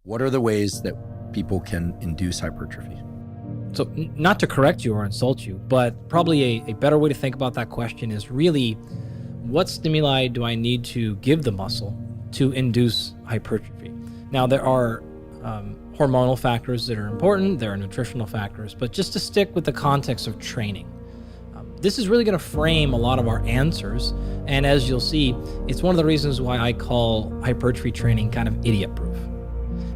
What are the ways that people can induce hypertrophy? So not to correct you or insult you, but probably a better way to think about that question is really, what stimuli do I need to give the muscle to induce hypertrophy? Now, there are hormonal factors that are important, there are nutritional factors, but just to stick with the context of training, this is really going to frame a lot of our answers. And as you'll see, it's one of the reasons why I call hypertrophy training kind of idiot-proof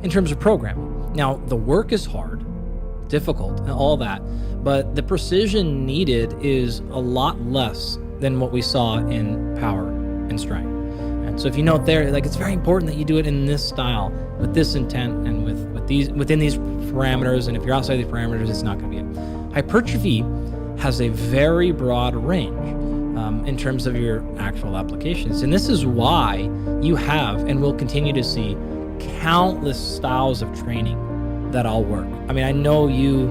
in terms of programming. Now, the work is hard, difficult, and all that, but the precision needed is a lot less than what we saw in power and strength. And so if you note there, like, it's very important that you do it in this style, with this intent, and within these parameters, and if you're outside these parameters, it's not going to be it. Hypertrophy has a very broad range in terms of your actual applications. And this is why you have and will continue to see countless styles of training that all work. I mean, I know you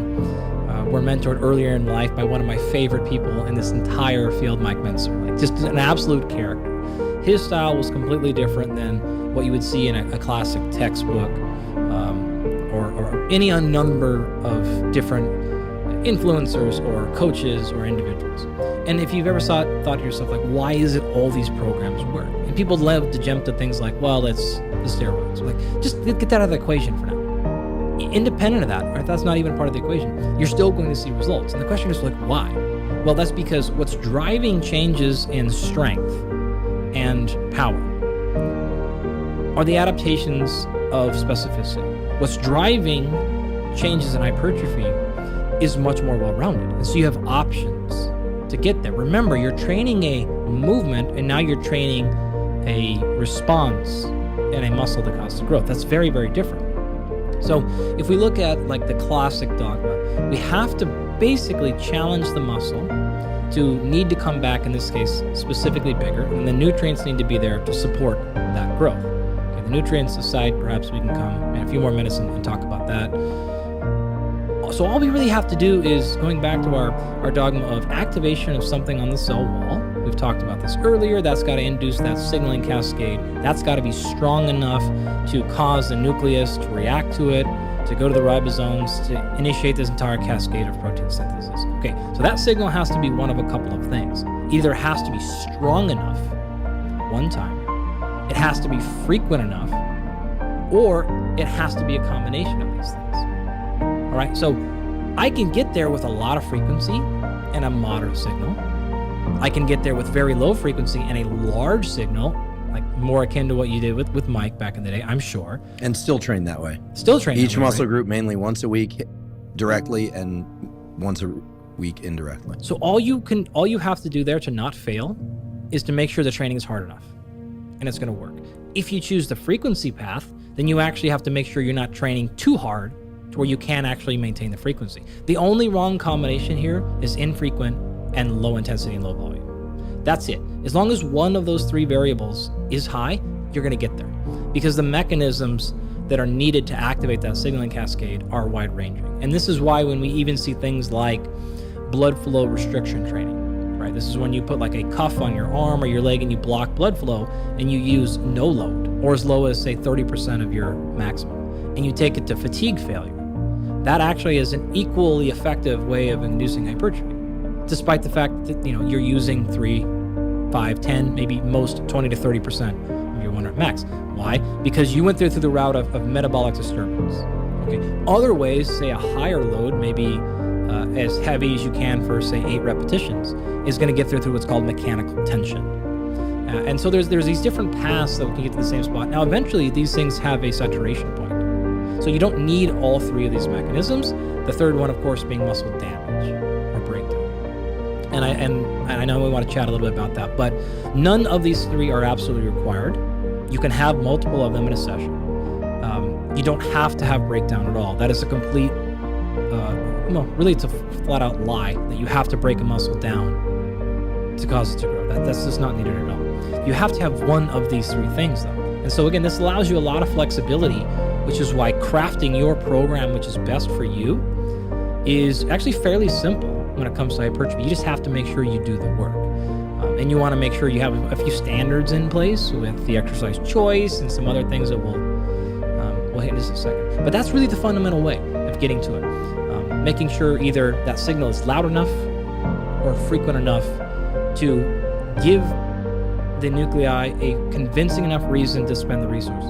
were mentored earlier in life by one of my favorite people in this entire field, Mike Menser, like just an absolute character. His style was completely different than what you would see in a classic textbook or any number of different influencers or coaches or individuals. And if you've ever thought to yourself, like, why is it all these programs work? And people love to jump to things like, well, it's the steroids. Like, just get that out of the equation for now. Independent of that, or if that's not even part of the equation, you're still going to see results. And the question is, like, why? Well, that's because what's driving changes in strength and power are the adaptations of specificity. What's driving changes in hypertrophy is much more well-rounded. And so you have options to get there. Remember, you're training a movement, and now you're training a response in a muscle that causes growth. That's very, very different. So if we look at like the classic dogma, we have to basically challenge the muscle to need to come back, in this case, specifically bigger, and the nutrients need to be there to support that growth. Okay, the nutrients aside, perhaps we can come in a few more minutes and talk about that. So all we really have to do is, going back to our dogma of activation of something on the cell wall, we've talked about this earlier, that's got to induce that signaling cascade. That's got to be strong enough to cause the nucleus to react to it, to go to the ribosomes, to initiate this entire cascade of protein synthesis. Okay, so that signal has to be one of a couple of things. Either it has to be strong enough one time, it has to be frequent enough, or it has to be a combination of these things. All right, so I can get there with a lot of frequency and a moderate signal. I can get there with very low frequency and a large signal, like more akin to what you did with Mike back in the day, I'm sure. And still train that way. Still train each that way, muscle right? group mainly once a week directly and once a week indirectly. So all you have to do there to not fail is to make sure the training is hard enough, and it's going to work. If you choose the frequency path, then you actually have to make sure you're not training too hard to where you can't actually maintain the frequency. The only wrong combination here is infrequent and low intensity and low volume. That's it. As long as one of those three variables is high, you're going to get there, because the mechanisms that are needed to activate that signaling cascade are wide-ranging. And this is why when we even see things like blood flow restriction training, right? This is when you put like a cuff on your arm or your leg and you block blood flow and you use no load, or as low as say 30% of your maximum, and you take it to fatigue failure. That actually is an equally effective way of inducing hypertrophy, despite the fact that, you know, you're using 3, 5, 10, maybe most 20 to 30% of your 1 rep max. Why? Because you went through the route of metabolic disturbance. Okay. Other ways, say a higher load, maybe as heavy as you can for say 8 repetitions, is going to get through what's called mechanical tension. And so there's these different paths that can get to the same spot. Now, eventually, these things have a saturation point. So you don't need all three of these mechanisms. The third one, of course, being muscle damage or breakdown. And I know we want to chat a little bit about that, but none of these three are absolutely required. You can have multiple of them in a session. You don't have to have breakdown at all. That is a complete, really it's a flat out lie that you have to break a muscle down to cause it to grow. That's just not needed at all. You have to have one of these three things though. And so again, this allows you a lot of flexibility, which is why crafting your program, which is best for you, is actually fairly simple when it comes to hypertrophy. You just have to make sure you do the work. And you want to make sure you have a few standards in place with the exercise choice and some other things that will we'll hit in just a second. But that's really the fundamental way of getting to it. Making sure either that signal is loud enough or frequent enough to give the nuclei a convincing enough reason to spend the resources.